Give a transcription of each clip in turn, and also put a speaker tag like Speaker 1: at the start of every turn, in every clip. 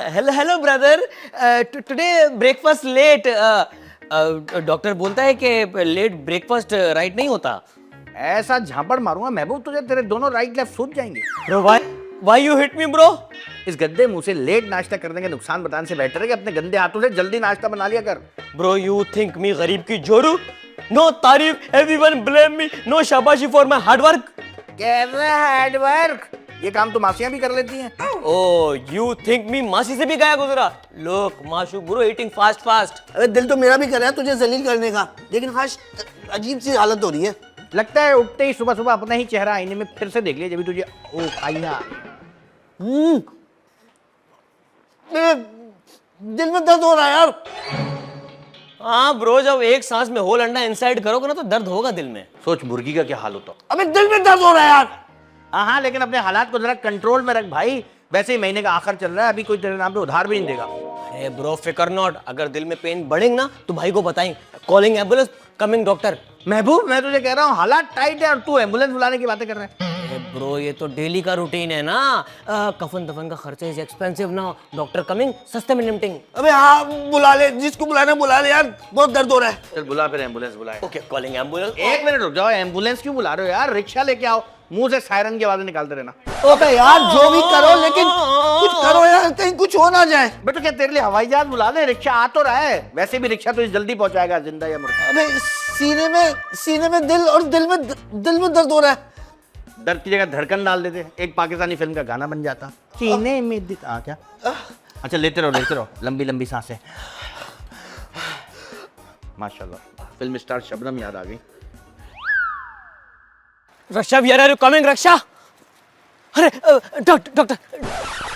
Speaker 1: Hello hello brother, today breakfast late. Doctor बोलता है कि लेट ब्रेकफास्ट राइट नहीं होता।
Speaker 2: ऐसा झापड़ मारूंगा महबूब तुझे, तेरे दोनों राइट लेफ्ट सूझ जाएंगे।
Speaker 1: Bro why you hit me bro?
Speaker 2: इस गंदे मुंह से लेट नाश्ता करने के नुकसान बताने से बेहतर है कि अपने गंदे हाथों से जल्दी नाश्ता बना लिया कर।
Speaker 1: ब्रो यू थिंक मी गरीब की जोरू? नो तारीफ, एवरीवन ब्लेम मी, नो शाबाशी फॉर माय हार्ड वर्क।
Speaker 2: कैसा हार्ड वर्क? ये काम तो मासियां भी कर लेती हैं।
Speaker 1: ओह यू थिंक मी मासी से भी गया गुजरा? लोग माशूक ब्रो, ईटिंग फास्ट फास्ट।
Speaker 3: अरे दिल तो मेरा भी कर रहा है तुझे जलील करने का, लेकिन आज अजीब सी हालत हो रही है।
Speaker 2: लगता है उठते ही सुबह सुबह अपना ही चेहरा आईने में फिर से देख लिया जब भी तुझे ओ आईना।
Speaker 3: मेरे दिल में दर्द हो रहा है यार।
Speaker 1: हाँ ब्रो, जब एक सांस में होल अंडा इनसाइड करोगे ना तो दर्द होगा दिल में।
Speaker 2: सोच मुर्गी का क्या हाल होता।
Speaker 3: अबे दिल में दर्द हो रहा है यार।
Speaker 2: हाँ लेकिन अपने हालात को जरा कंट्रोल में रख भाई। वैसे ही महीने का आखिर चल रहा है, अभी कोई तेरे नाम पे उधार भी नहीं देगा।
Speaker 1: अरे ब्रो फिकर नॉट, अगर दिल में पेन बढ़ेंगे ना तो भाई को बताएंगे, कॉलिंग एम्बुलेंस, कमिंग डॉक्टर।
Speaker 2: महबूब मैं तुझे कह रहा हूँ हालात टाइट है और तू एम्बुलेंस बुलाने की बातें कर रहा है।
Speaker 1: ब्रो ये तो डेली का रूटीन है ना। कफन दफन का खर्चा इज एक्सपेंसिव ना, डॉक्टर कमिंग, सस्ते में निपटेंगे।
Speaker 3: अबे हाँ बुला ले, जिसको बुलाना बुला ले यार, बहुत दर्द हो रहा है।
Speaker 2: चल बुला फिर एम्बुलेंस बुलाए।
Speaker 1: Okay calling ambulance.
Speaker 2: एक मिनट रुक जाओ, एम्बुलेंस क्यों बुला रहे हो यार? रिक्शा लेके आओ, मुंह से सायरन की आवाजें निकालते रहना।
Speaker 3: अबे यार जो भी करो लेकिन कुछ करो यार, कहीं कुछ हो ना जाए।
Speaker 2: बेटा क्या तेरे लिए हवाई जहाज बुला दे? रिक्शा आ तो रहा है, वैसे भी रिक्शा तो जल्दी पहुंचाएगा, जिंदा या मुर्दा।
Speaker 3: अबे सीने में दिल और दिल में दर्द हो रहा है।
Speaker 2: दर्द की जगह धड़कन डाल देते, एक पाकिस्तानी फिल्म का गाना बन जाता। सीने में दिल क्या? अच्छा लेते रहो लंबी लंबी सांसें। माशाल्लाह फिल्म स्टार शबनम याद आ गई।
Speaker 1: रक्षा वी आर कमिंग रक्षा। अरे डॉक्टर,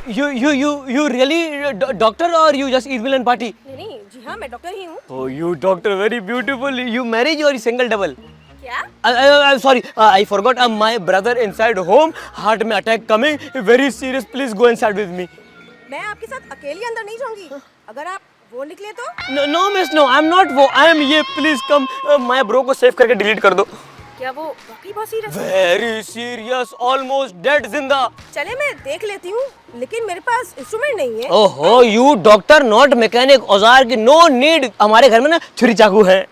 Speaker 1: you really डॉक्टर और you just eat villain party?
Speaker 4: नहीं जी हाँ, मैं डॉक्टर ही हूँ।
Speaker 1: Oh you doctor very beautiful. You married or single double?
Speaker 4: क्या?
Speaker 1: Sorry, I forgot. My brother inside home, heart में attack coming, very serious. Please go inside with me.
Speaker 4: मैं आपके साथ अकेली अंदर नहीं जाऊंगी। अगर आप वो निकले तो?
Speaker 1: No miss, no. I'm not वो. I am ये. Please come. My bro को save करके delete कर दो.
Speaker 4: क्या वो वाकई बहुत सीरियस है?
Speaker 1: Very serious, almost dead जिंदा.
Speaker 4: चले मैं देख लेती हूँ, लेकिन मेरे पास इंस्ट्रूमेंट नहीं है।
Speaker 1: ओहो you doctor not mechanic, औजार की no need. हमारे घर में ना छुरी चाकू है.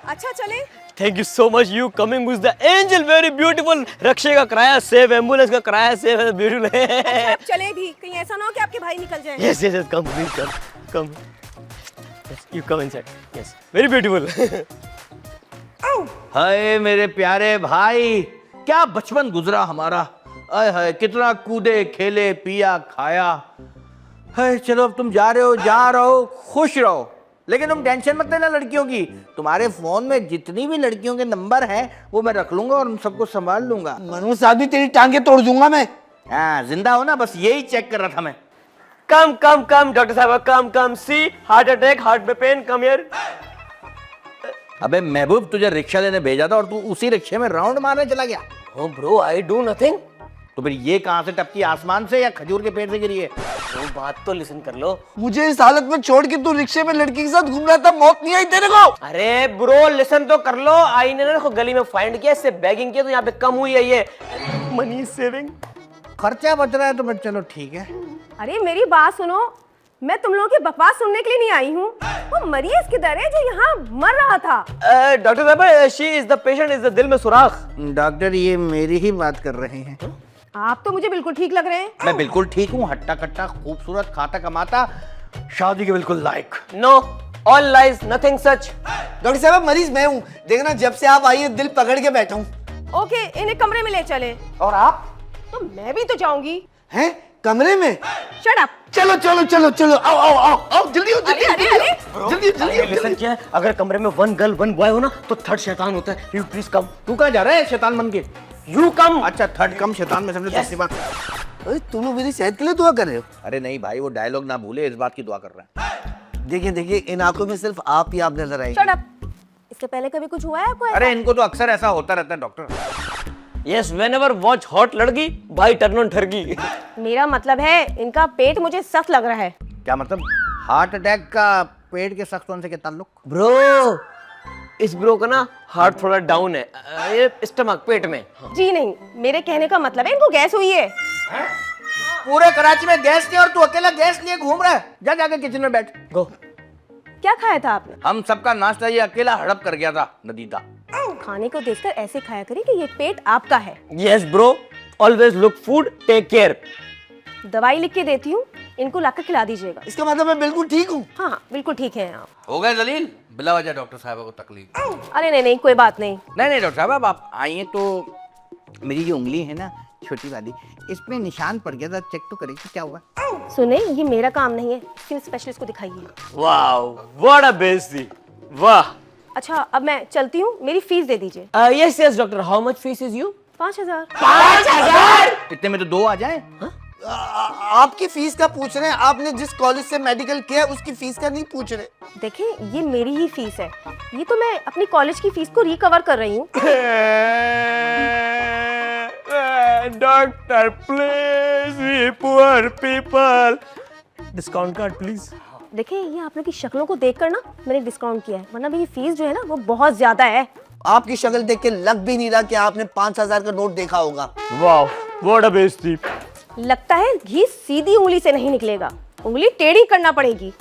Speaker 4: अच्छा चले।
Speaker 1: Thank you so much. You coming with the angel, very beautiful. रक्षे का किराया सेव, एम्बुलेंस का किराया सेव, beautiful.
Speaker 4: अच्छा आप चले भी, कहीं ऐसा ना हो कि आपके भाई निकल जाएं।
Speaker 1: Yes, come, please come. Yes, you come inside. Yes, very beautiful.
Speaker 2: हाय मेरे प्यारे भाई, क्या बचपन गुजरा हमारा। आय हाय कितना कूदे खेले पिया खाया। हाय चलो अब तुम जा रहे हो खुश रहो, लेकिन तुम टेंशन मत लेना लड़कियों की। तुम्हारे फोन में जितनी भी लड़कियों के नंबर हैं वो मैं रख लूंगा और उन सबको संभाल लूंगा।
Speaker 3: मनोज साहब भी तेरी टांगे तोड़ दूंगा मैं।
Speaker 2: हाँ जिंदा हो ना, बस यही चेक कर रहा था मैं।
Speaker 1: Come, डॉक्टर साहब, come. See, heart attack, heart में pain, come here.
Speaker 2: अबे महबूब तुझे रिक्शा लेने भेजा था और तू उसी रिक्शे में राउंड मारने चला गया।
Speaker 1: Oh bro, I do nothing.
Speaker 2: तो फिर ये कहाँ से टपकी, आसमान से या खजूर के पेड़ से गिरी है?
Speaker 1: वो बात तो लिसन कर लो।
Speaker 3: मुझे इस हालत में छोड़ के तू रिक्शे में लड़की के साथ घूम रहा था, मौत नहीं आई तेरे को?
Speaker 1: अरे ब्रो लिसन तो कर लो। आई ने ना गली में फाइंड किया, इससे बैगिंग किया तो यहाँ पे कम हुई है ये मनी सेविंग।
Speaker 2: खर्चा बच रहा है तो फिर चलो ठीक है।
Speaker 4: अरे मेरी बात सुनो, मैं तुम लोगों की बकवास सुनने के लिए नहीं आई हूँ। वो मरीज किधर है जो यहाँ मर रहा था?
Speaker 1: डॉक्टर साहब, she is the patient, is the दिल में सुराख।
Speaker 2: डॉक्टर ये मेरी ही बात कर रहे हैं।
Speaker 4: आप तो मुझे बिल्कुल ठीक लग रहे हैं।
Speaker 2: मैं बिल्कुल ठीक हूँ, हट्टा कट्टा खूबसूरत खाता कमाता, शादी के बिल्कुल लायक।
Speaker 1: नो, ऑल लाइज, नथिंग सच।
Speaker 3: डॉक्टर साहब मरीज मैं हूँ, देखना जब से आप आई है दिल पकड़ के बैठा हूँ।
Speaker 4: ओके इन्हें कमरे में ले चले।
Speaker 2: और आप?
Speaker 4: तो मैं भी तो जाऊंगी।
Speaker 3: हैं कमरे में?
Speaker 4: Shut up.
Speaker 3: चलो आओ जल्दी हो
Speaker 1: अरे लिसन क्या है, अगर कमरे में वन गर्ल वन बॉय हो ना तो थर्ड शैतान होता है। You please come.
Speaker 2: तू कहाँ जा रहा है शैतान बन के?
Speaker 1: You come.
Speaker 2: अच्छा थर्ड कम शैतान में समझे।
Speaker 1: Yes.
Speaker 2: बात।
Speaker 3: अरे तुम लोग मेरी सेहत के लिए दुआ कर रहे हो?
Speaker 2: अरे नहीं भाई, वो डायलॉग ना भूले, इस बात की दुआ कर रहा है।
Speaker 3: देखिए इन आंखों में सिर्फ आप ही आप नजर आएंगे।
Speaker 4: Shut up. इससे पहले कभी कुछ हुआ है आपको ऐसा?
Speaker 2: अरे इनको तो अक्सर ऐसा होता रहता है doctor.
Speaker 1: Yes, whenever watch hot लड़की भाई टर्न ऑन ठरकी।
Speaker 4: मेरा मतलब है इनका पेट मुझे सख्त लग रहा है।
Speaker 2: क्या मतलब? हार्ट अटैक का पेट के सख्त होने से क्या ताल्लुक?
Speaker 1: ब्रो इस ब्रो का ना हार्ट थोड़ा डाउन है, ये स्टमक पेट में।
Speaker 4: जी नहीं, मेरे कहने का मतलब है इनको गैस हुई है।
Speaker 2: पूरे कराची में गैस नहीं और तू अकेला गैस लिए घूम रहा है। जा जाके किचन में बैठ।
Speaker 1: गो।
Speaker 4: क्या खाया था आपने?
Speaker 2: हम सबका नाश्ता ये अकेला हड़प कर गया था नदीता।
Speaker 4: खाने को देखकर ऐसे खाया करिए कि ये पेट आपका है।
Speaker 1: Yes bro, always look food, take care.
Speaker 4: दवाई लिख के देती हूँ, इनको लाकर खिला दीजिएगा।
Speaker 3: इसका मतलब मैं बिल्कुल ठीक हूँ।
Speaker 4: हाँ हाँ, बिल्कुल ठीक है आप।
Speaker 2: हो गए जलील, बिला वजह डॉक्टर साहब को तकलीफ।
Speaker 4: अरे नहीं नहीं, कोई बात नहीं।
Speaker 2: नहीं डॉक्टर साहब, अब आप आइए तो मेरी जो उंगली है ना छोटी वाली, इसमें निशान पड़ गया था, चेक तो करें कि क्या हुआ।
Speaker 4: सुने, ये मेरा काम नहीं है, स्किन स्पेशलिस्ट को दिखाइए।
Speaker 1: वाओ, व्हाट अ बेइज्जती, वाह।
Speaker 4: अच्छा, अब मैं चलती हूँ, मेरी फीस दे दीजिए।
Speaker 1: Yes yes doctor, how much fees is you?
Speaker 4: 5000।
Speaker 1: 5000?
Speaker 2: इतने में तो 2 आ जाए।
Speaker 3: आपकी फीस का पूछ रहे हैं? आपने जिस कॉलेज से मेडिकल किया है, उसकी फीस का नहीं पूछ रहे।
Speaker 4: देखिए, ये मेरी ही फीस है, ये तो मैं अपनी कॉलेज की फीस को रिकवर कर रही हूँ।
Speaker 1: Doctor please, we poor people, discount card please.
Speaker 4: देखिए, ये आप लोग की शक्लों को देखकर ना मैंने डिस्काउंट किया है, वरना मेरी फीस जो है ना वो बहुत ज्यादा है।
Speaker 3: आपकी शक्ल देख के लग भी नहीं रहा कि आपने 5000 का नोट देखा होगा।
Speaker 1: वाओ, व्हाट अ बेइज्जती।
Speaker 4: लगता है घी सीधी उंगली से नहीं निकलेगा, उंगली टेढ़ी करना पड़ेगी।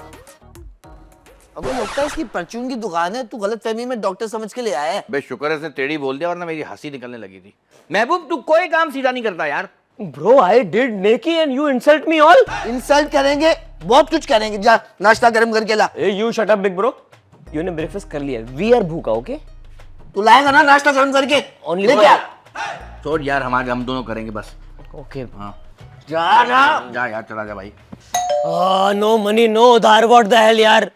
Speaker 3: अब लगता है इसकी परचून की दुकान है, तू गलतफहमी में डॉक्टर समझ के ले आया है।
Speaker 2: बे शुक्र है इसने टेढ़ी बोल दिया, वरना मेरी हंसी निकलने लगी थी। महबूब, तू कोई काम सीधा नहीं करता यार।
Speaker 1: ब्रो, आई डिड नेकी and you insult me all.
Speaker 3: Insult करेंगे, बहुत कुछ करेंगे। जा नाश्ता गर्म करके ला।
Speaker 1: ए you shut up big bro, you ने ब्रेकफास्ट कर लिया, वी आर भूखा, ओके?
Speaker 3: तू लाएगा ना नाश्ता गर्म करके?
Speaker 1: Only
Speaker 3: लेके आ।
Speaker 2: छोड़ यार, हम दोनों करेंगे बस।
Speaker 1: ओके।
Speaker 2: हाँ
Speaker 3: जा ना।
Speaker 2: जा यार, चला जा भाई।
Speaker 1: नो मनी नो उधार, व्हाट द हेल यार।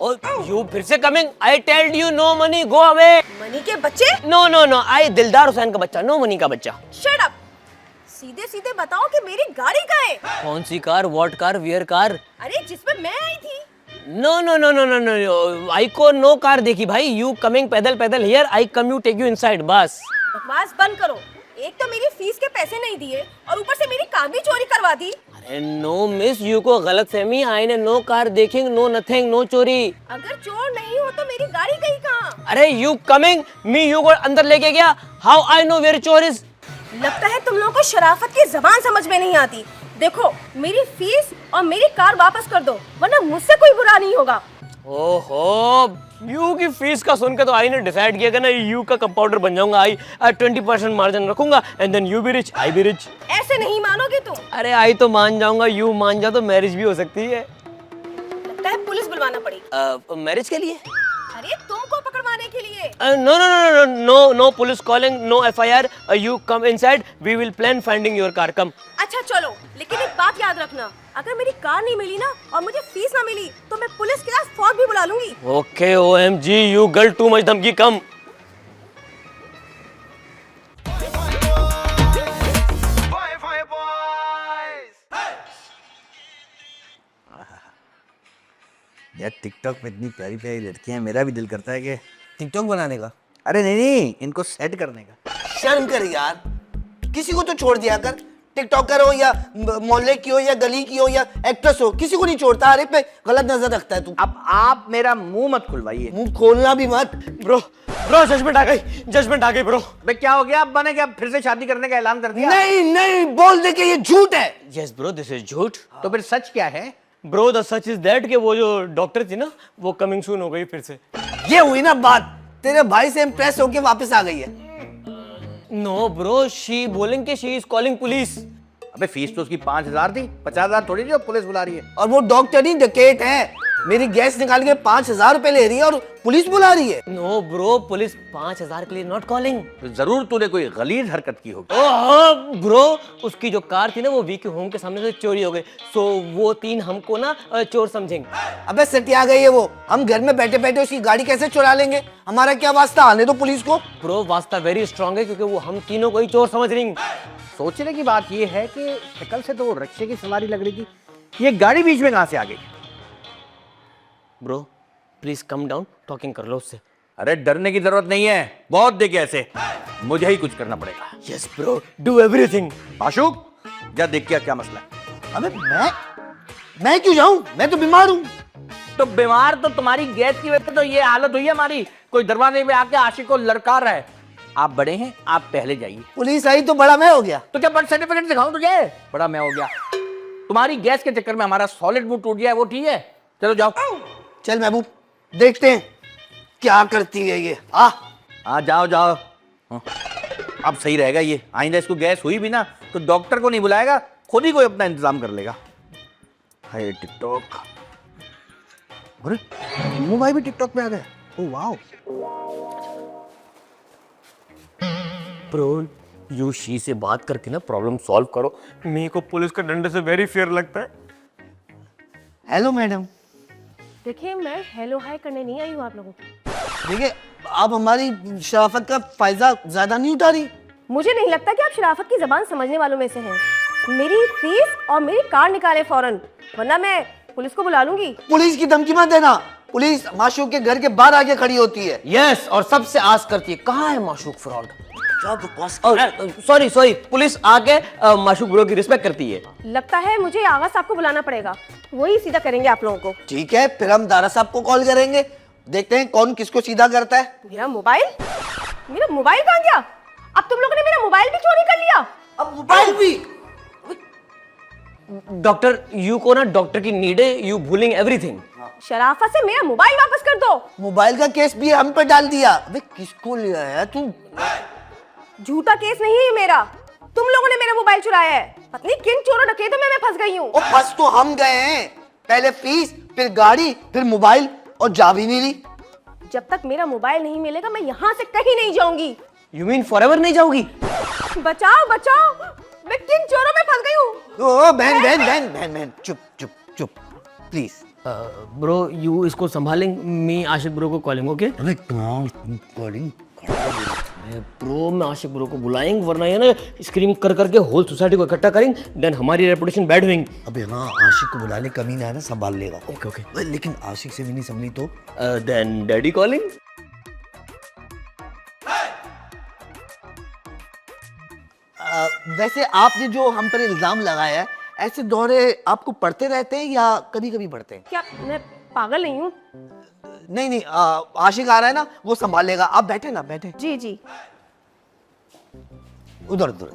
Speaker 1: ओ यू फिर से coming, I tailed you know money, go away.
Speaker 4: Money के बच्चे?
Speaker 1: नो नो नो, आई दिलदार हुसैन का बच्चा, नो मनी का बच्चा।
Speaker 4: Shut up. सीधे सीधे बताओ कि मेरी गाड़ी कहाँ है?
Speaker 1: कौन सी car, what car, where car?
Speaker 4: अरे जिसमें मैं आई थी।
Speaker 1: No no no no no no, I को नो कार देखी भाई, यू कमिंग पैदल पैदल here, I come you take you inside, बस।
Speaker 4: बकवास बंद करो, एक तो मेरी फीस के पैसे नहीं दिए और ऊपर से मेरी कार भी चोरी करवा दी।
Speaker 1: अरे नो मिस, यू को गलत फहमी, आई ने नो कार देखिंग, नो नथिंग, नो चोरी।
Speaker 4: अगर चोर नहीं हो तो मेरी गाड़ी गई कहाँ?
Speaker 1: अरे यू कमिंग, मी यू को अंदर लेके गया, हाउ आई नो वेयर चोर इज?
Speaker 4: लगता है तुम लोगों को शराफत की जबान समझ में नहीं आती। देखो, मेरी फीस और मेरी कार वापस कर दो, वरना मुझसे कोई बुरा नहीं होगा।
Speaker 1: ओहो, यू की फीस का सुनकर तो आई ने डिसाइड किया कि ना यू का कंपाउंडर बन जाऊंगा, आई 20% मार्जिन रखूंगा and then you be rich, I be rich.
Speaker 4: ऐसे नहीं मानोगे तुम।
Speaker 1: अरे आई तो मान जाऊंगा, यू मान जा तो मैरिज भी हो सकती है।
Speaker 4: लगता है पुलिस बुलवाना पड़ेगी।
Speaker 1: मैरिज के लिए?
Speaker 4: अरे तुमको पकड़वाने के लिए।
Speaker 1: No no no no no no, police calling, no FIR, you come inside, we will plan finding your car, come.
Speaker 4: अच्छा चलो, लेकिन एक बात याद रखना, अगर मेरी कार नहीं मिली ना और मुझे फीस ना मिली तो मैं पुलिस के साथ फौज भी बुला लूंगी।
Speaker 1: Okay OMG, you girl too much धमकी, कम।
Speaker 2: यार टिकटॉक में इतनी प्यारी प्यारी लड़कियां हैं, मेरा भी दिल करता है कि
Speaker 3: टिकटॉक बनाने का।
Speaker 2: अरे नहीं, इनको सेट करने का।
Speaker 3: शर्म कर यार, किसी को तो छोड़ दिया कर। टिकटॉकर हो या मोहल्ले की हो या गली की हो या एक्ट्रेस हो, किसी को नहीं छोड़ता। अरे पे गलत नजर रखता है तू।
Speaker 2: अब आप मेरा मुंह मत खुलवाइए।
Speaker 3: मुंह खोलना भी मत।
Speaker 1: ब्रो ब्रो, जजमेंट आ गई, जजमेंट आ गई ब्रो।
Speaker 2: बे क्या हो गया, अब बने क्या फिर से शादी करने का ऐलान कर दिया?
Speaker 3: नहीं नहीं, बोल दे कि ये झूठ है।
Speaker 1: यस ब्रो, दिस इज झूठ।
Speaker 2: तो फिर सच क्या है?
Speaker 1: Bro the such is that कि वो जो डॉक्टर थी ना, वो कमिंग सून हो गई फिर से।
Speaker 3: ये हुई ना बात, तेरे भाई से इम्प्रेस होके वापस आ गई है।
Speaker 1: नो ब्रो, शी बोलिंग कि शी इज कॉलिंग पुलिस।
Speaker 2: अबे फीस तो उसकी 5000 थी, 50000 थोड़ी जो पुलिस बुला रही है।
Speaker 3: और वो डॉक्टर ही डकैत है। मेरी गैस निकाल के 5000 रुपए ले रही है और पुलिस बुला रही है।
Speaker 1: नो ब्रो, पुलिस 5000 के लिए नॉट कॉलिंग।
Speaker 2: तो जरूर तूने कोई गलीज हरकत की होगी।
Speaker 1: ओह ब्रो, उसकी जो कार थी ना वो वी के होम के सामने से चोरी हो गई, सो वो 3 हमको ना चोर समझेंगे।
Speaker 3: अबे सटिया गई है वो। हम घर में बैठे बैठे उसकी गाड़ी कैसे चुरा लेंगे? हमारा क्या वास्ता, आने दो पुलिस को।
Speaker 1: ब्रो वास्ता वेरी स्ट्रांग है, क्योंकि वो हम तीनों को ही चोर समझ रही।
Speaker 2: सोचने की बात यह है कि शक्ल से तो वो रिक्शे की सवारी लग रही थी, ये गाड़ी बीच में कहां से आ गई?
Speaker 1: Bro please come down, talking कर लो उससे।
Speaker 2: अरे डरने की जरूरत नहीं है, बहुत देखे ऐसे, मुझे ही कुछ करना पड़ेगा।
Speaker 1: Yes bro, do everything.
Speaker 2: Ashuk, जा देख के क्या मसला है।
Speaker 3: अबे मैं क्यों जाऊं? मैं तो बीमार हूं।
Speaker 2: तो बीमार तो तुम्हारी गैस की वजह से तो ये हालत हुई है हमारी। कोई दरवाजे पे आके आशिक को लड़का रहा है। आप बड़े हैं, आप पहले जाइए।
Speaker 3: पुलिस आई तो बड़ा मैं हो गया।
Speaker 2: तो क्या बर्थ सर्टिफिकेट दिखाऊं तुझे? बड़ा मैं हो गया। तुम्हारी गैस के चक्कर में हमारा सॉलिड मूड टूट गया है, वो ठीक है। चलो जाओ।
Speaker 3: चल महबूब, देखते हैं क्या करती है ये।
Speaker 2: जाओ जाओ। हाँ, अब सही रहेगा ये। आइंदा इसको गैस हुई भी ना तो डॉक्टर को नहीं बुलाएगा, खुद ही कोई अपना इंतजाम कर लेगा। हाय टिकटॉक। अरे टिम्मू भाई भी टिकटॉक पे आ गए। Oh wow.
Speaker 1: Bro you she से बात करके ना प्रॉब्लम सॉल्व करो। मेरे को पुलिस का डंडे से वेरी फियर लगता है।
Speaker 3: Hello madam.
Speaker 4: देखिए मैं हेलो हाय करने नहीं आई हूँ आप लोगों को।
Speaker 3: देखिए, आप हमारी शराफत का फायदा ज्यादा नहीं उठा रही।
Speaker 4: मुझे नहीं लगता कि आप शराफत की जबान समझने वालों में से हैं। मेरी फीस और मेरी कार निकाले फौरन, वरना मैं पुलिस को बुला लूंगी।
Speaker 3: पुलिस की धमकी मत देना। पुलिस माशूक के घर के बाहर आके खड़ी होती है।
Speaker 1: यस, और सबसे आस करती है कहाँ है माशूक फ्रॉड।
Speaker 3: क्या बकवास।
Speaker 1: सॉरी सॉरी, पुलिस आके माशूक ब्रो की रिस्पेक्ट करती है।
Speaker 4: लगता है मुझे आगा साहब को बुलाना पड़ेगा, वही सीधा करेंगे आप लोगों को।
Speaker 3: ठीक है, फिर हम दारा साहब को कॉल करेंगे, देखते हैं कौन किसको सीधा करता है।
Speaker 4: मेरा मोबाइल कहाँ गया? अब तुम लोगों ने मेरा मोबाइल भी चोरी कर लिया।
Speaker 3: अब मोबाइल भी।
Speaker 1: डॉक्टर यू को ना डॉक्टर की नीड है, यू भूलिंग एवरीथिंग।
Speaker 4: शराफत से मेरा मोबाइल वापस कर दो।
Speaker 3: मोबाइल का केस भी हम पे डाल दिया। अबे किसको लिया है तू?
Speaker 4: झूठा केस नहीं है ये मेरा, तुम लोगों ने मेरा मोबाइल चुराया है। पता नहीं किन चोरों डकैतों में मैं फंस गई हूँ।
Speaker 3: और फंस तो हम गए हैं, पहले फीस, फिर गाड़ी, फिर मोबाइल, और जा भी नहीं ली।
Speaker 4: जब तक मेरा मोबाइल नहीं मिलेगा मैं यहाँ से कहीं नहीं जाऊंगी।
Speaker 1: यू मीन फॉरएवर नहीं जाओगी?
Speaker 4: बचाओ बचाओ, मैं किन चोरों में फंस गई हूँ।
Speaker 3: ओ बहन बहन बहन बहन बहन, चुप चुप चुप प्लीज।
Speaker 1: ब्रो यू इसको संभालेंगे, मैं आशिक ब्रो को कॉलिंग। ओके
Speaker 3: अरे कॉलिंग
Speaker 1: ब्रो, मैं आशिक ब्रो को बुलाएंगे, वरना ये ना स्क्रीम कर करके होल सोसाइटी को इकट्ठा करेंगे, देन हमारी रेपुटेशन बैड होगी।
Speaker 3: अबे हाँ, आशिक को बुला ले, कमी ना है ना, संभाल लेगा।
Speaker 1: Okay okay.
Speaker 3: लेकिन आशिक से भी नहीं संभली तो?
Speaker 1: Then daddy calling.
Speaker 3: वैसे आपने जो हम पर इल्जाम लगाया है, ऐसे दौरे आपको पड़ते रहते हैं या कभी कभी पड़ते हैं?
Speaker 4: क्या मैं पागल नहीं हूँ?
Speaker 3: नहीं नहीं, आशिक आ रहा है ना, वो संभाल लेगा। आप बैठे ना, बैठे
Speaker 4: जी जी।
Speaker 3: उधर उधर।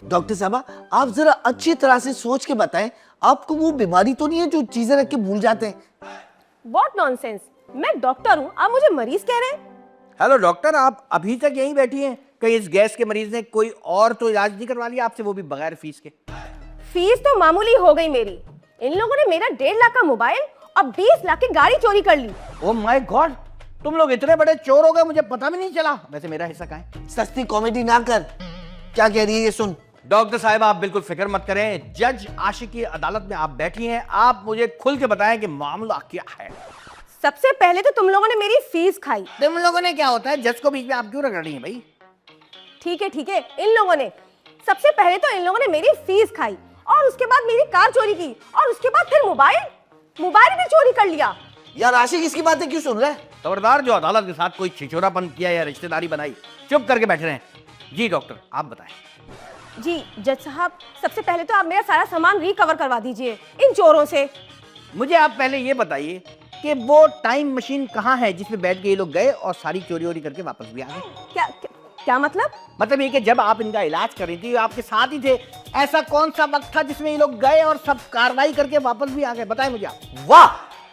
Speaker 3: डॉक्टर साहबा, आप जरा अच्छी तरह से सोच के बताएं, आपको वो बीमारी तो नहीं है जो चीजें रख के भूल जाते हैं?
Speaker 4: व्हाट नॉनसेंस, मैं डॉक्टर हूँ, आप मुझे मरीज कह रहे हैं?
Speaker 2: हेलो डॉक्टर, आप अभी तक यहीं बैठी हैं? कहीं इस गैस के मरीज ने कोई और तो इलाज नहीं करवा लिया आपसे, वो भी बगैर फीस के?
Speaker 4: फीस तो मामूली हो गई मेरी, इन लोगों ने मेरा 1.5 लाख का मोबाइल और 20 लाख की गाड़ी चोरी कर ली।
Speaker 2: ओह माय गॉड, तुम लोग इतने बड़े चोर हो गए, मुझे पता भी नहीं चला। वैसे मेरा हिस्सा कहाँ है?
Speaker 3: सस्ती कॉमेडी ना कर, क्या कह रही है ये सुन।
Speaker 2: डॉक्टर साहब आप बिल्कुल फिक्र मत करें, जज आशिक की अदालत में आप बैठी हैं, आप मुझे खुल के बताएं कि मामला क्या है।
Speaker 4: सबसे पहले तो तुम लोगों ने मेरी फीस खाई।
Speaker 2: तुम लोगों ने क्या होता है, जज को बीच में आप क्यों रगड़ रही हैं भाई?
Speaker 4: ठीक है, इन लोगों ने सबसे पहले तो इन लोगों ने मेरी फीस खाई, और उसके बाद मेरी कार चोरी की, और उसके बाद फिर मोबाइल भी चोरी कर लिया।
Speaker 3: यार आशिक इसकी बातें क्यों सुन रहा है?
Speaker 2: खबरदार, जो अदालत के साथ कोई छिछोरापन किया या रिश्तेदारी बनाई, चुप करके बैठे रहें। जी डॉक्टर आप बताएं।
Speaker 4: जी जज साहब, सबसे पहले तो आप मेरा सारा सामान रिकवर करवा दीजिए इन चोरों से।
Speaker 2: मुझे आप पहले ये बताइए कि वो टाइम मशीन कहाँ है जिसमें बैठ के ये लोग गए और सारी चोरी वोरी करके वापस भी आ गए?
Speaker 4: क्या मतलब?
Speaker 2: मतलब ये कि जब आप इनका इलाज कर रही थी आपके साथ ही थे, ऐसा कौन सा वक्त था जिसमें ये लोग गए और सब कार्रवाई करके वापस भी आ गए? बताएं मुझे आप।
Speaker 3: वाह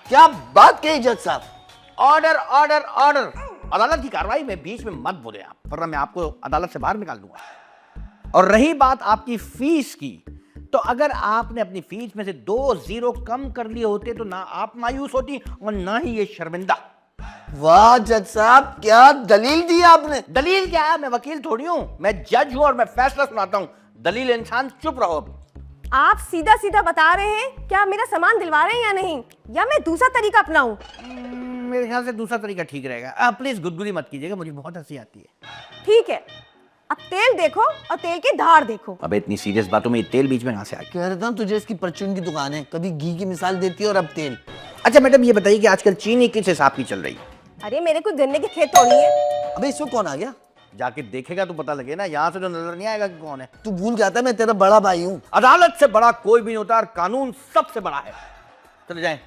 Speaker 3: क्या बात कही जज साहब।
Speaker 2: Order order order. अदालत की कार्रवाई में बीच में मत बोले आप, वरना मैं आपको अदालत से बाहर निकाल दूंगा। और रही बात आपकी फीस की, तो अगर आपने अपनी फीस में से 2 जीरो कम कर लिए होते तो ना आप मायूस होती और ना ही ये शर्मिंदा।
Speaker 3: वाह जज साहब, क्या दलील दी आपने।
Speaker 2: दलील क्या है? मैं वकील थोड़ी हूं, मैं जज हूं और मैं फैसला सुनाता हूं। दलील इंसान। चुप रहो अभी।
Speaker 4: आप सीधा सीधा बता रहे हैं क्या मेरा सामान दिलवा रहे हैं या नहीं, या मैं दूसरा तरीका अपनाऊं?
Speaker 2: मेरे ख्याल से दूसरा तरीका ठीक रहेगा। प्लीज गुदगुदी मत कीजिएगा, मुझे बहुत हंसी आती है।
Speaker 4: ठीक है, अब तेल देखो और तेल की धार देखो।
Speaker 2: अबे इतनी सीरियस बातों में तेल बीच में कहां से आ गया?
Speaker 3: कह रहा था तुझे इसकी परचून की दुकान है, कभी घी की मिसाल देती है और अब तेल।
Speaker 2: अच्छा मैडम ये बताइए कि आजकल चीनी किस हिसाब की चल रही है?
Speaker 4: अरे मेरे को गन्ने के खेत तोड़नी है।
Speaker 3: अबे इसमें कौन आ गया?
Speaker 2: जाके देखेगा तो पता लगे ना, यहाँ से तो नजर नहीं आएगा कि कौन है।
Speaker 3: तू भूल जाता है मैं तेरा बड़ा भाई हूँ।
Speaker 2: अदालत से बड़ा कोई भी नहीं होता और कानून सबसे बड़ा है। चले जाएं।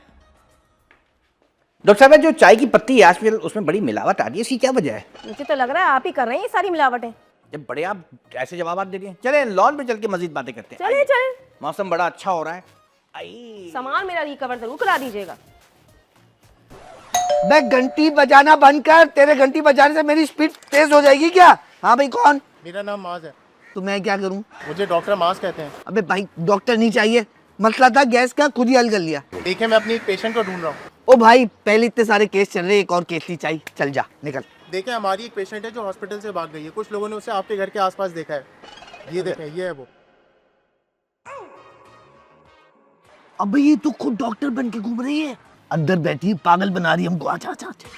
Speaker 2: डॉक्टर साहब जो चाय की पत्ती है आजकल उसमें बड़ी मिलावट आ रही है, इसकी क्या वजह है?
Speaker 4: मुझे तो लग रहा है आप ही कर रहे हैं ये सारी मिलावटें।
Speaker 2: जब बड़े आप ऐसे जवाब दे रही हैं, चले लॉन पे चल के मजीद बातें करते हैं।
Speaker 4: चले चले,
Speaker 2: मौसम बड़ा अच्छा हो रहा है। आई
Speaker 4: सामान मेरा रिकवर जरूर करा दीजिएगा।
Speaker 3: मैं घंटी बजाना बंद कर, तेरे घंटी बजाने से मेरी स्पीड तेज हो जाएगी क्या? हाँ भाई कौन?
Speaker 5: मेरा नाम माज है।
Speaker 3: तो मैं क्या करूं?
Speaker 5: मुझे डॉक्टर माज कहते हैं।
Speaker 3: अबे भाई डॉक्टर नहीं चाहिए, मसला था गैस का, खुद ही हल कर लिया।
Speaker 5: देखिए मैं अपनी एक पेशेंट को ढूंढ रहा हूँ।
Speaker 3: ओ भाई पहले इतने सारे केस चल रहे, एक और केस नहीं चाहिए, चल जा निकल।
Speaker 5: देखिए हमारी एक पेशेंट है जो हॉस्पिटल से भाग गई है। कुछ लोगों ने उसे आपके घर के आसपास देखा है। ये देखें, ये है वो।
Speaker 3: अबे ये तो खुद डॉक्टर बन के घूम रही है, अंदर बैठी पागल बना रही हमको। आजा आजा आजा।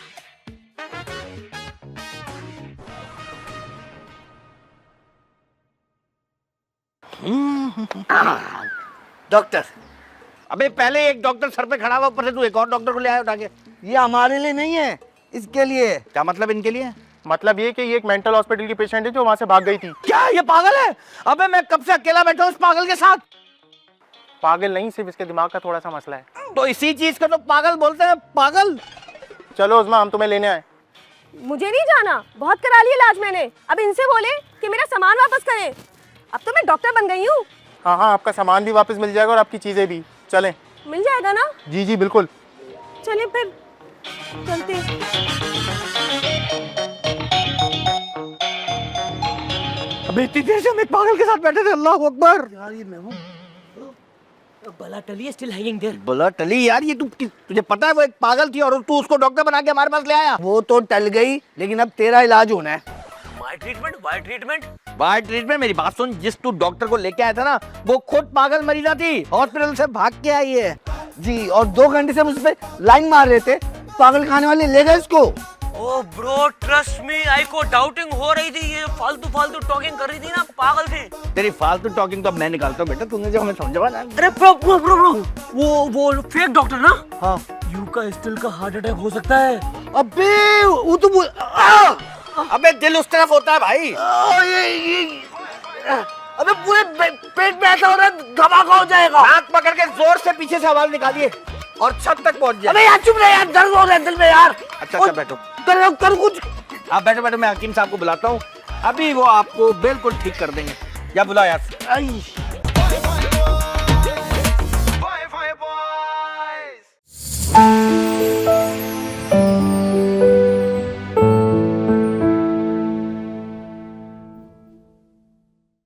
Speaker 3: डॉक्टर,
Speaker 2: अबे पहले एक डॉक्टर सर पे खड़ा हुआ, ऊपर से तू एक और डॉक्टर को ले आया उठा के।
Speaker 3: ये हमारे लिए नहीं है, इसके लिए।
Speaker 2: क्या मतलब इनके लिए?
Speaker 5: मतलब ये कि ये एक मेंटल हॉस्पिटल की पेशेंट है जो वहां से भाग गई थी।
Speaker 2: क्या ये पागल है? अबे मैं कब से अकेला बैठा हूँ इस पागल के साथ।
Speaker 5: पागल नहीं, सिर्फ इसके दिमाग का थोड़ा सा मसला है।
Speaker 2: तो इसी चीज का तो पागल बोलते हैं, पागल।
Speaker 5: चलो उस्मा, हम तुम्हें लेने आए।
Speaker 4: मुझे नहीं जाना, बहुत करा लिया इलाज मैंने। अब इनसे बोले कि मेरा सामान वापस करें। अब तो मैं डॉक्टर बन गई हूँ।
Speaker 5: हाँ हाँ, आपका सामान भी वापस मिल जाएगा और आपकी चीजें भी। चलें।
Speaker 4: मिल जाएगा ना?
Speaker 5: जी जी बिल्कुल।
Speaker 4: चले फिर चलते।
Speaker 2: अबे इतनी देर से हम एक पागल के साथ बैठे थे, अल्लाह अकबर।
Speaker 3: यार ये मैं हूँ।
Speaker 1: बला टली स्टिल हैंगिंग देयर।
Speaker 2: बोला टली यार, ये तुझे पता है वो एक पागल थी और तू उसको डॉक्टर बना के हमारे पास ले आया।
Speaker 3: वो तो टल गई, लेकिन अब तेरा इलाज होना है।
Speaker 1: My treatment, why treatment?
Speaker 2: Why treatment? मेरी बात सुन, जिस तू डॉक्टर को लेके आया था ना, वो खुद पागल मरीजा थी, हॉस्पिटल से भाग के आई है।
Speaker 3: जी, और 2 घंटे से हम उस पे लाइन मार रहे थे, पागल खाने वाले ले गए इसको।
Speaker 1: ओ ब्रो ट्रस्ट मी, आई को डाउटिंग हो रही थी, ये फालतू फालतू टॉकिंग कर रही थी ना, पागल थी।
Speaker 2: तेरी फालतू टॉकिंग तो अब मैं निकालता हूँ बेटा, तूने जो हमें समझा ना।
Speaker 1: अरे ब्रो वो फेक डॉक्टर ना?
Speaker 3: हाँ।
Speaker 1: यू का स्टिल का हार्ट अटैक हो सकता है।
Speaker 3: अबे वो तो
Speaker 2: अबे दिल उस तरफ होता है भाई।
Speaker 3: अबे पूरे पेट में ऐसा हो रहा है, धमाका हो जाएगा।
Speaker 2: नाक पकड़ के जोर से पीछे से आवाज निकालिए और छत तक पहुंच जाए।
Speaker 3: अबे यार चुप रहे यार, दर्द हो रहा है दिल में यार।
Speaker 2: अच्छा बैठो।
Speaker 3: कर कुछ।
Speaker 2: आप बैठो बैठो, मैं हकीम साहब को बुलाता हूँ, अभी वो आपको बिल्कुल ठीक कर देंगे। या बुलाओ यार।